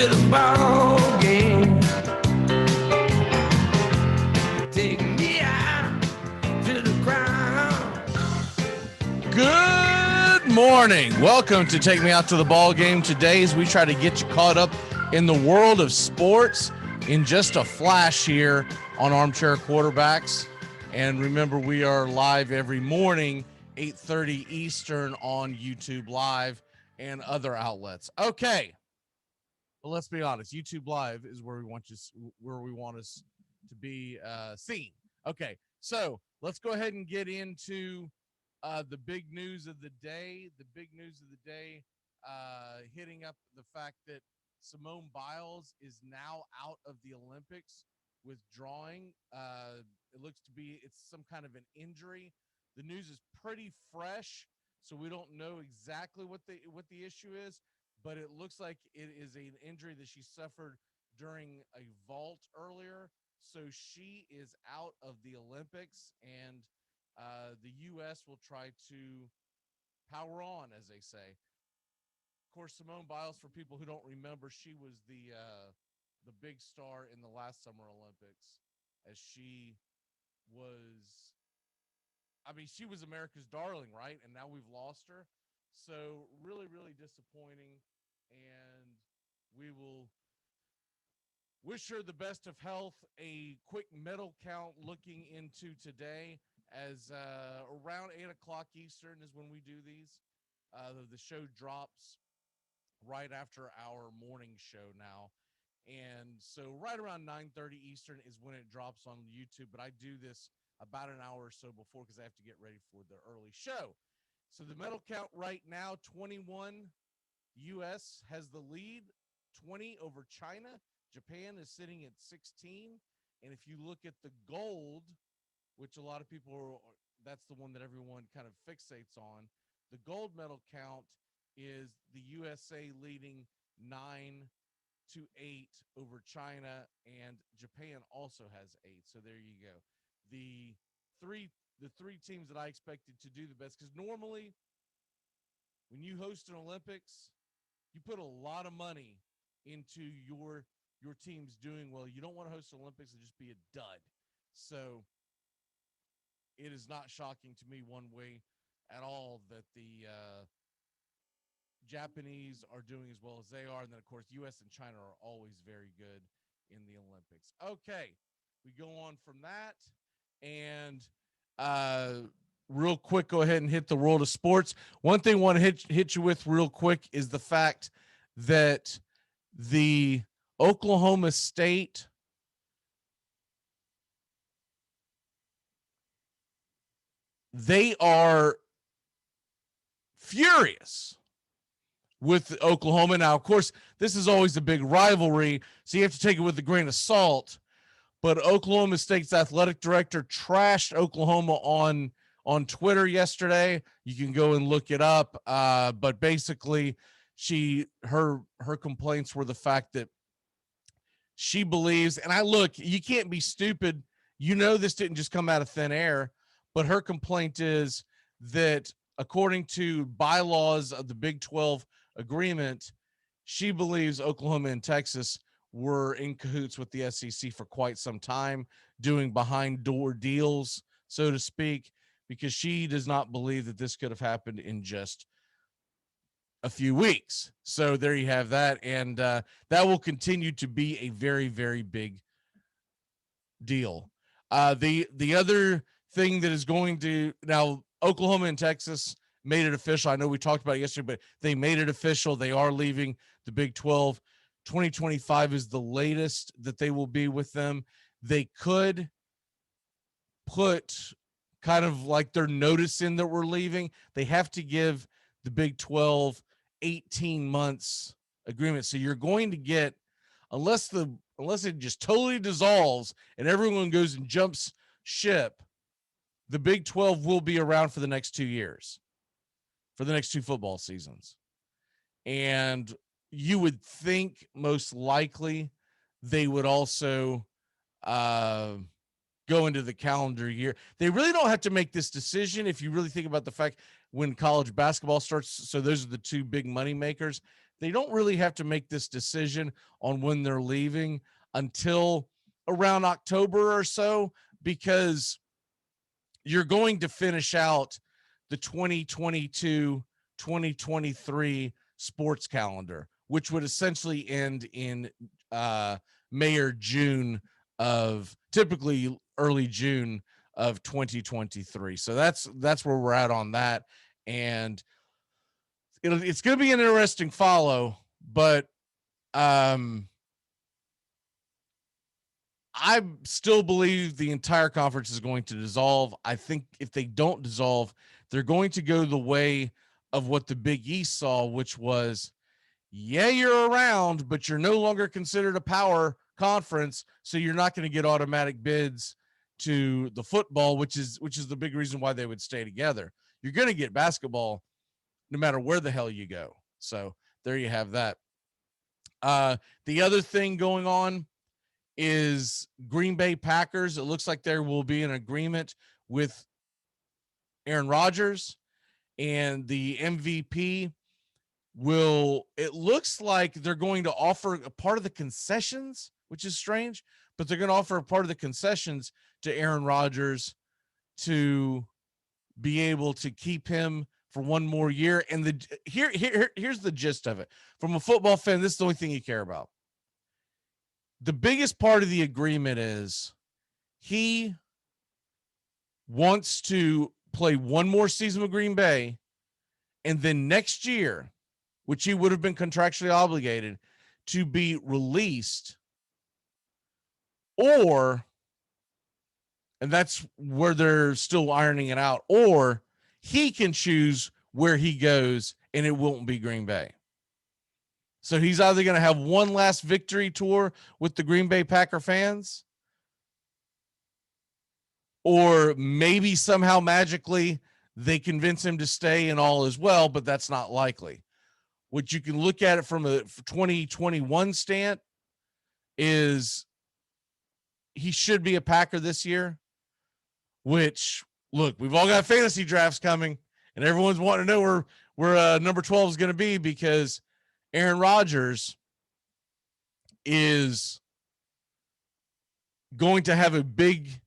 to the ball game. Take me out to the ground. Good morning. Welcome to Take Me Out to the Ball Game. Today, as we try to get you caught up in the world of sports in just a flash here on Armchair Quarterbacks. And remember, we are live every morning, 8:30 Eastern on YouTube Live and other outlets. Okay. Well, let's be honest. YouTube Live is where we want us to be seen. Okay. So let's go ahead and get into the big news of the day. The big news of the day, hitting up the fact that Simone Biles is now out of the Olympics, withdrawing. It looks to be it's some kind of an injury. The news is pretty fresh, so we don't know exactly what the issue is, but it looks like it is an injury that she suffered during a vault earlier. So she is out of the Olympics, and the U.S. will try to power on, as they say. Of course, Simone Biles, for people who don't remember, she was the big star in the last Summer Olympics, as she was America's darling, right? And now we've lost her. So really, really disappointing. And we will wish her the best of health. A quick medal count looking into today, as around 8 o'clock Eastern is when we do these. The show drops right after our morning show now. And so right around 9:30 Eastern is when it drops on YouTube. But I do this about an hour or so before because I have to get ready for the early show. So the medal count right now, 21. U.S. has the lead, 20 over China. Japan is sitting at 16. And if you look at the gold, which a lot of people that's the one that everyone kind of fixates on, the gold medal count is the USA leading 9-8 over China, and Japan also has 8. So there you go. The three teams that I expected to do the best, because normally when you host an Olympics, you put a lot of money into your teams doing well. You don't want to host an Olympics and just be a dud. So it is not shocking to me one way at all that the Japanese are doing as well as they are. And then, of course, U.S. and China are always very good in the Olympics. Okay, we go on from that. And real quick, go ahead and hit the world of sports. One thing I want to hit you with real quick is the fact that the Oklahoma State they are furious with Oklahoma. Now, of course, this is always a big rivalry, so you have to take it with a grain of salt. But Oklahoma State's athletic director trashed Oklahoma on Twitter yesterday. You can go and look it up. But basically, her complaints were the fact that she believes, and you can't be stupid. You know this didn't just come out of thin air. But her complaint is that according to bylaws of the Big 12 agreement, she believes Oklahoma and Texas were in cahoots with the SEC for quite some time, doing behind door deals, so to speak, because she does not believe that this could have happened in just a few weeks. So there you have that. And that will continue to be a very, very big deal. The other thing that is going to now, Oklahoma and Texas made it official. I know we talked about it yesterday, but they made it official. They are leaving the Big 12. 2025 is the latest that they will be with them. They could put kind of like their notice in that we're leaving. They have to give the Big 12 18 months agreement. So you're going to get, unless it just totally dissolves and everyone goes and jumps ship, the Big 12 will be around for the next 2 years, for the next 2 football seasons. And you would think most likely they would also go into the calendar year. They really don't have to make this decision if you really think about the fact when college basketball starts. So those are the two big money makers. they don't really have to make this decision on when they're leaving until around October or so, because you're going to finish out the 2022-2023 sports calendar, which would essentially end in May or June of, typically early June of 2023. So that's where we're at on that. And it's going to be an interesting follow, but I still believe the entire conference is going to dissolve. I think if they don't dissolve, they're going to go the way of what the Big East saw, which was, yeah, you're around, but you're no longer considered a power conference, so you're not going to get automatic bids to the football, which is the big reason why they would stay together. You're going to get basketball no matter where the hell you go. So there you have that. The other thing going on is Green Bay Packers. It looks like there will be an agreement with Aaron Rodgers, and the MVP it looks like they're going to offer a part of the concessions, which is strange, but they're going to offer a part of the concessions to Aaron Rodgers to be able to keep him for one more year. And here's the gist of it. From a football fan, this is the only thing you care about. The biggest part of the agreement is he wants to play one more season with Green Bay, and then next year, which he would have been contractually obligated to be released, and that's where they're still ironing it out, or he can choose where he goes and it won't be Green Bay. So he's either going to have one last victory tour with the Green Bay Packer fans, or maybe somehow magically they convince him to stay and all is well, but that's not likely. What you can look at it from a 2021 stand is he should be a Packer this year, which, look, we've all got fantasy drafts coming and everyone's wanting to know where number 12 is going to be, because Aaron Rodgers is going to have a big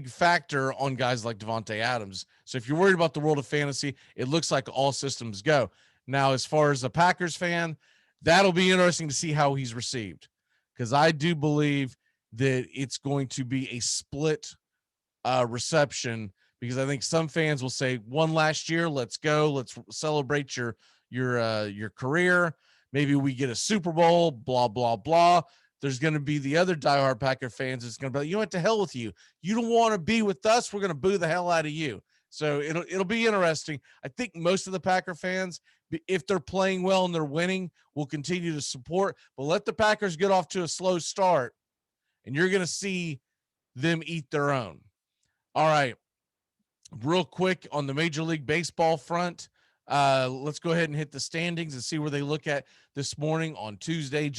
factor on guys like Devontae Adams. So if you're worried about the world of fantasy, it looks like all systems go. Now, as far as a Packers fan, that'll be interesting to see how he's received, because I do believe that it's going to be a split reception, because I think some fans will say, one last year, let's go, let's celebrate your career. Maybe we get a Super Bowl, blah, blah, blah. There's going to be the other diehard Packer fans that's going to be like, you know what, to hell with you. You don't want to be with us. We're going to boo the hell out of you. So it'll be interesting. I think most of the Packer fans, if they're playing well and they're winning, will continue to support. But let the Packers get off to a slow start, and you're going to see them eat their own. All right. Real quick on the Major League Baseball front, let's go ahead and hit the standings and see where they look at this morning on Tuesday,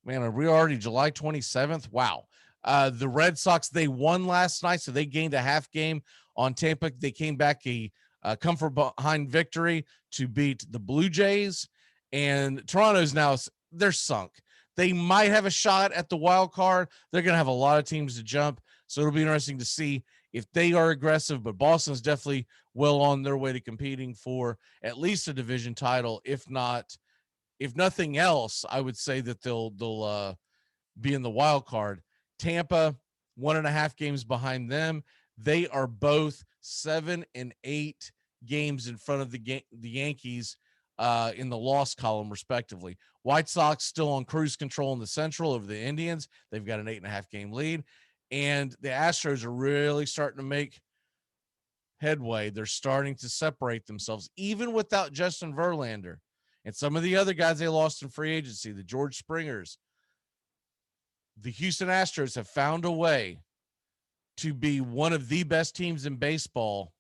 are we already July 27th? Wow. The Red Sox, they won last night, so they gained a half game on Tampa. They came back a comfort behind victory to beat the Blue Jays, and Toronto's now, they're sunk. They might have a shot at the wild card. They're going to have a lot of teams to jump, so it'll be interesting to see if they are aggressive, but Boston's definitely well on their way to competing for at least a division title. If nothing else, I would say that they'll be in the wild card. Tampa, 1.5 games behind them. They are both 7 and 8 games in front of the Yankees in the loss column, respectively. White Sox still on cruise control in the Central over the Indians. They've got an 8.5 game lead. And the Astros are really starting to make headway. They're starting to separate themselves, even without Justin Verlander and some of the other guys they lost in free agency, the George Springers. The Houston Astros have found a way to be one of the best teams in baseball.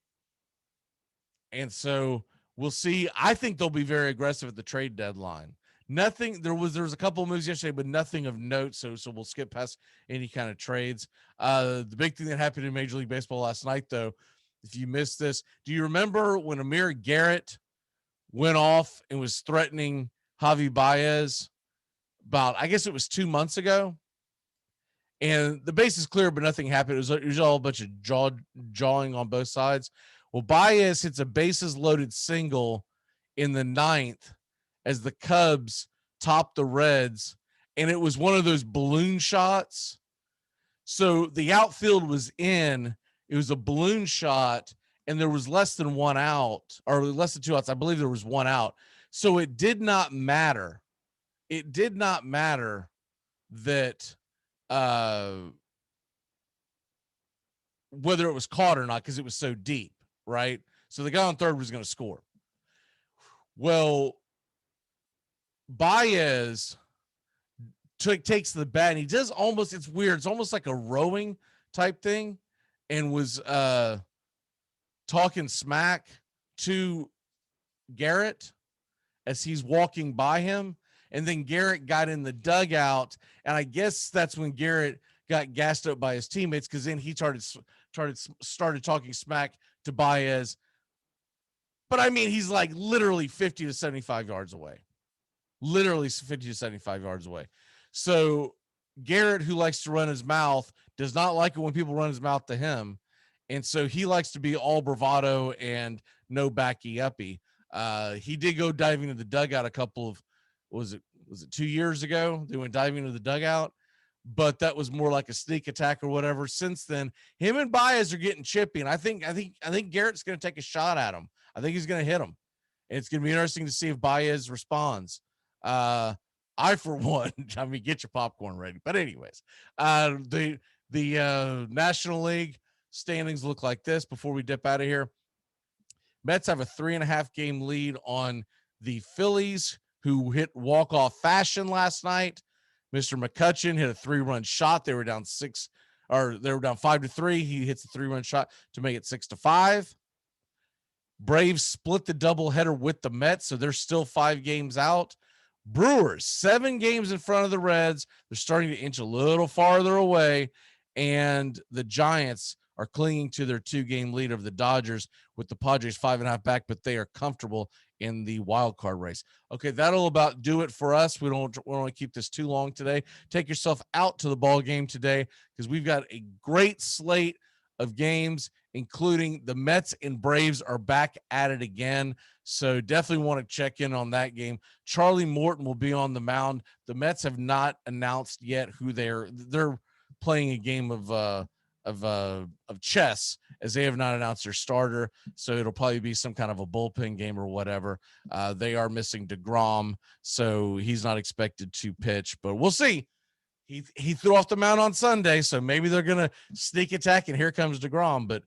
And so we'll see. I think they'll be very aggressive at the trade deadline. There was a couple of moves yesterday, but nothing of note. So we'll skip past any kind of trades. The big thing that happened in Major League Baseball last night, though, if you missed this, do you remember when Amir Garrett went off and was threatening Javi Baez about, I guess it was 2 months ago. And the base is clear, but nothing happened. It was all a bunch of jawing on both sides. Well, Baez hits a bases loaded single in the 9th as the Cubs topped the Reds. And it was one of those balloon shots. So the outfield was in. It was a balloon shot, and there was less than one out, or less than two outs. I believe there was one out. So it did not matter. It did not matter that whether it was caught or not, because it was so deep, right? So the guy on third was going to score. Well, Baez takes the bat, and he does almost, it's weird, it's almost like a rowing type thing, and was talking smack to Garrett as he's walking by him. And then Garrett got in the dugout, and I guess that's when Garrett got gassed up by his teammates, because then he started talking smack to Baez. But I mean, he's like literally 50 to 75 yards away. Literally 50 to 75 yards away. So Garrett, who likes to run his mouth, does not like it when people run his mouth to him. And so he likes to be all bravado and no backy uppy. He did go diving into the dugout a couple of, was it 2 years ago? They went diving into the dugout, but that was more like a sneak attack or whatever. Since then, him and Baez are getting chippy, and I think Garrett's going to take a shot at him. I think he's going to hit him. And it's going to be interesting to see if Baez responds. I, for one, I mean, get your popcorn ready. But anyways, the National League standings look like this before we dip out of here. Mets have a 3.5 game lead on the Phillies, who hit walk-off fashion last night. Mr. McCutchen hit a 3-run shot. They were down 5-3. He hits a 3-run shot to make it 6-5. Braves split the doubleheader with the Mets, so they're still 5 games out. Brewers, 7 games in front of the Reds. They're starting to inch a little farther away, and the Giants are clinging to their 2-game lead of the Dodgers, with the Padres 5.5 back, but they are comfortable in the wild card race. Okay, that'll about do it for us. We don't want to keep this too long today. Take yourself out to the ball game today, because we've got a great slate of games, including the Mets and Braves are back at it again. So definitely want to check in on that game. Charlie Morton will be on the mound. The Mets have not announced yet who they're playing a game of chess, as they have not announced their starter. So it'll probably be some kind of a bullpen game or whatever. They are missing DeGrom, so he's not expected to pitch, but we'll see. He threw off the mound on Sunday, so maybe they're going to sneak attack, and here comes DeGrom, but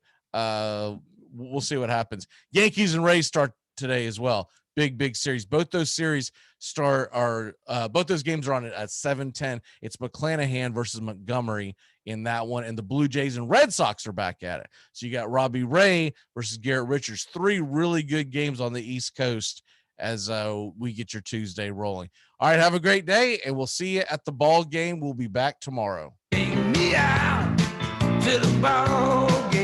we'll see what happens. Yankees and Rays start today as well. Big series. Both those series both those games are on at 7:10. It's McClanahan versus Montgomery in that one, and the Blue Jays and Red Sox are back at it. So you got Robbie Ray versus Garrett Richards. 3 really good games on the East Coast as we get your Tuesday rolling. All right, have a great day, and we'll see you at the ball game. We'll be back tomorrow. Take me out to the ball game.